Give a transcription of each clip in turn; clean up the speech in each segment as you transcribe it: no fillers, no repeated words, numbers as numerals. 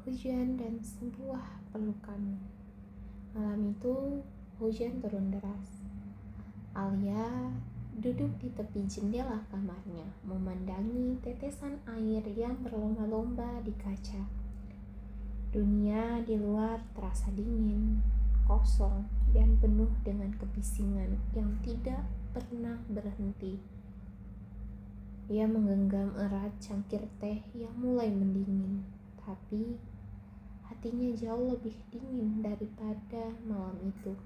hujan dan sebuah pelukan. Malam itu, hujan turun deras. Alia duduk di tepi jendela kamarnya, memandangi tetesan air yang berlomba-lomba di kaca. Dunia di luar terasa dingin, kosong, dan penuh dengan kebisingan yang tidak pernah berhenti. Ia menggenggam erat cangkir teh yang mulai mendingin, tapi hatinya jauh lebih dingin daripada malam itu.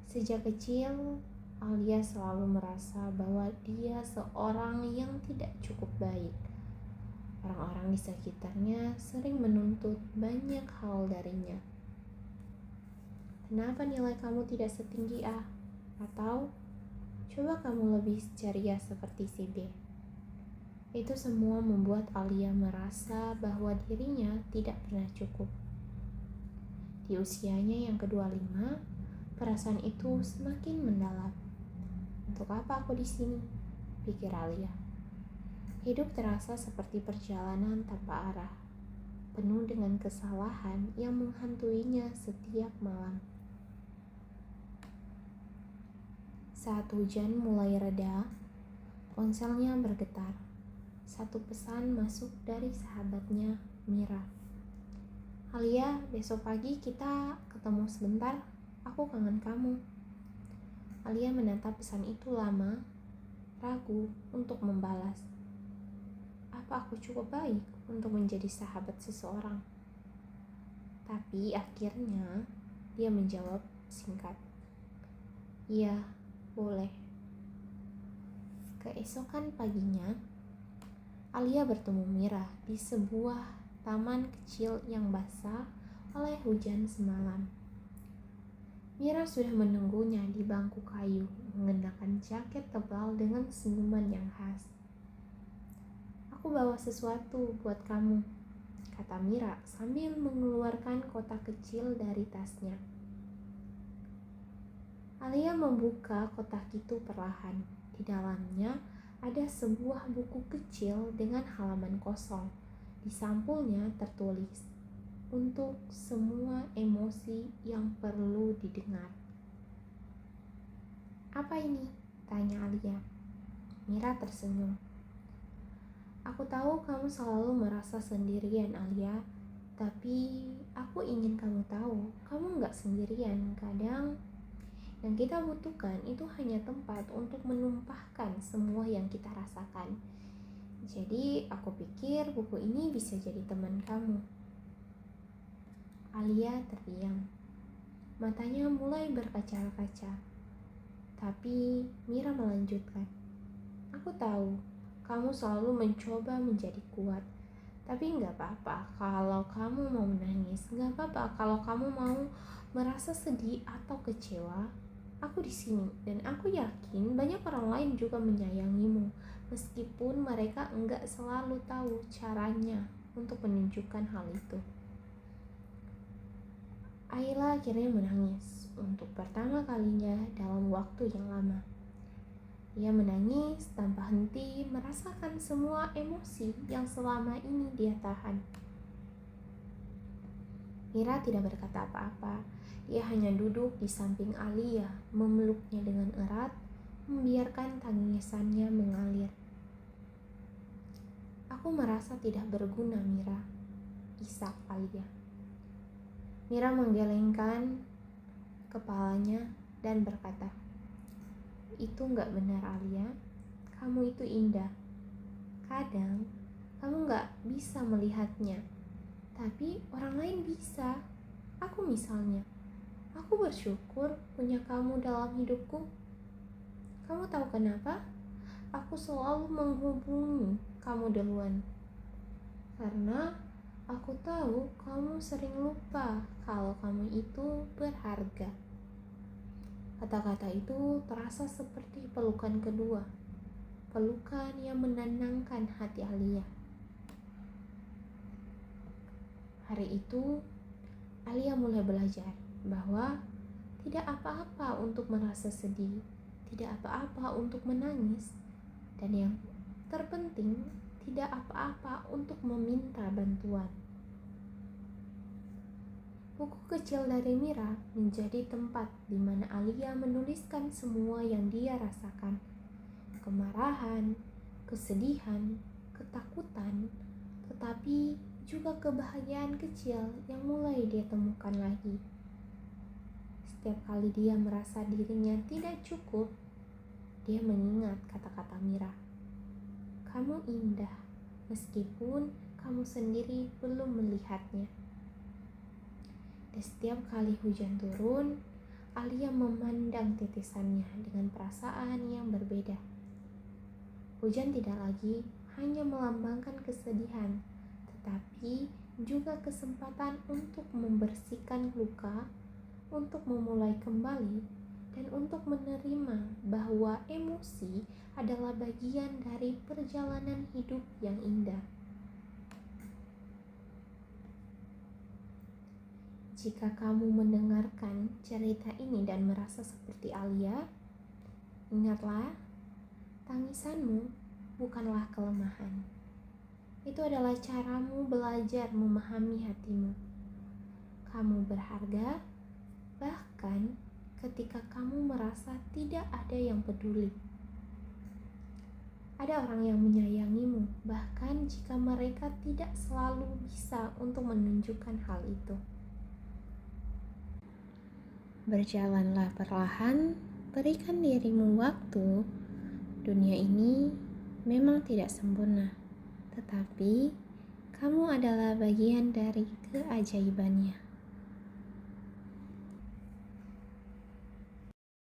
Sejak kecil, Alia selalu merasa bahwa dia seorang yang tidak cukup baik. Orang-orang di sekitarnya sering menuntut banyak hal darinya. Kenapa nilai kamu tidak setinggi A? Atau coba kamu lebih ceria seperti si B. Itu semua membuat Alia merasa bahwa dirinya tidak pernah cukup. Di usianya yang ke-25, perasaan itu semakin mendalam. Untuk apa aku di sini? Pikir Alia. Hidup terasa seperti perjalanan tanpa arah, penuh dengan kesalahan yang menghantuinya setiap malam. Saat hujan mulai reda, ponselnya bergetar. Satu pesan masuk dari sahabatnya, Mira. Alia, besok pagi kita ketemu sebentar. Aku kangen kamu. Alia menatap pesan itu lama, ragu untuk membalas. Apa aku cukup baik untuk menjadi sahabat seseorang? Tapi akhirnya dia menjawab singkat. Iya, boleh. Keesokan paginya, Alia bertemu Mira di sebuah taman kecil yang basah oleh hujan semalam. Mira sudah menunggunya di bangku kayu, mengenakan jaket tebal dengan senyuman yang khas. Aku bawa sesuatu buat kamu, kata Mira sambil mengeluarkan kotak kecil dari tasnya. Alia membuka kotak itu perlahan. Di dalamnya ada sebuah buku kecil dengan halaman kosong. Di sampulnya tertulis, untuk semua emosi yang perlu didengar. Apa ini? Tanya Alia. Mira tersenyum. Aku tahu kamu selalu merasa sendirian, Alia. Tapi aku ingin kamu tahu, kamu gak sendirian. Kadang yang kita butuhkan itu hanya tempat untuk menumpahkan semua yang kita rasakan. Jadi aku pikir buku ini bisa jadi teman kamu. Alia terdiam. Matanya mulai berkaca-kaca. Tapi Mira melanjutkan. Aku tahu kamu selalu mencoba menjadi kuat. Tapi gak apa-apa kalau kamu mau menangis. Gak apa-apa kalau kamu mau merasa sedih atau kecewa. Aku di sini dan aku yakin banyak orang lain juga menyayangimu, meskipun mereka enggak selalu tahu caranya untuk menunjukkan hal itu. Ayla akhirnya menangis untuk pertama kalinya dalam waktu yang lama. Ia menangis tanpa henti, merasakan semua emosi yang selama ini dia tahan. Mira tidak berkata apa-apa. Ia hanya duduk di samping Alia, memeluknya dengan erat, membiarkan tangisannya mengalir. Aku merasa tidak berguna, Mira, isak Alia. Mira menggelengkan kepalanya dan berkata, itu gak benar, Alia. Kamu itu indah. Kadang kamu gak bisa melihatnya, tapi orang lain bisa. Aku misalnya. Aku bersyukur punya kamu dalam hidupku. Kamu tahu kenapa? Aku selalu menghubungi kamu duluan. Karena aku tahu kamu sering lupa kalau kamu itu berharga. Kata-kata itu terasa seperti pelukan kedua. Pelukan yang menenangkan hati Alia. Hari itu, Alia mulai belajar bahwa tidak apa-apa untuk merasa sedih, tidak apa-apa untuk menangis, dan yang terpenting tidak apa-apa untuk meminta bantuan. Buku kecil dari Mira menjadi tempat di mana Alia menuliskan semua yang dia rasakan. Kemarahan, kesedihan, ketakutan, tetapi juga kebahagiaan kecil yang mulai dia temukan lagi. Setiap kali dia merasa dirinya tidak cukup, dia mengingat kata-kata Mira. Kamu indah, meskipun kamu sendiri belum melihatnya. Dan setiap kali hujan turun, Alia memandang titisannya dengan perasaan yang berbeda. Hujan tidak lagi hanya melambangkan kesedihan, tetapi juga kesempatan untuk membersihkan luka, untuk memulai kembali, dan untuk menerima bahwa emosi adalah bagian dari perjalanan hidup yang indah. Jika kamu mendengarkan cerita ini dan merasa seperti Alia, ingatlah, tangisanmu bukanlah kelemahan. Itu adalah caramu belajar memahami hatimu. Kamu berharga, bahkan ketika kamu merasa tidak ada yang peduli. Ada orang yang menyayangimu, bahkan jika mereka tidak selalu bisa untuk menunjukkan hal itu. Berjalanlah perlahan, berikan dirimu waktu. Dunia ini memang tidak sempurna, tetapi kamu adalah bagian dari keajaibannya.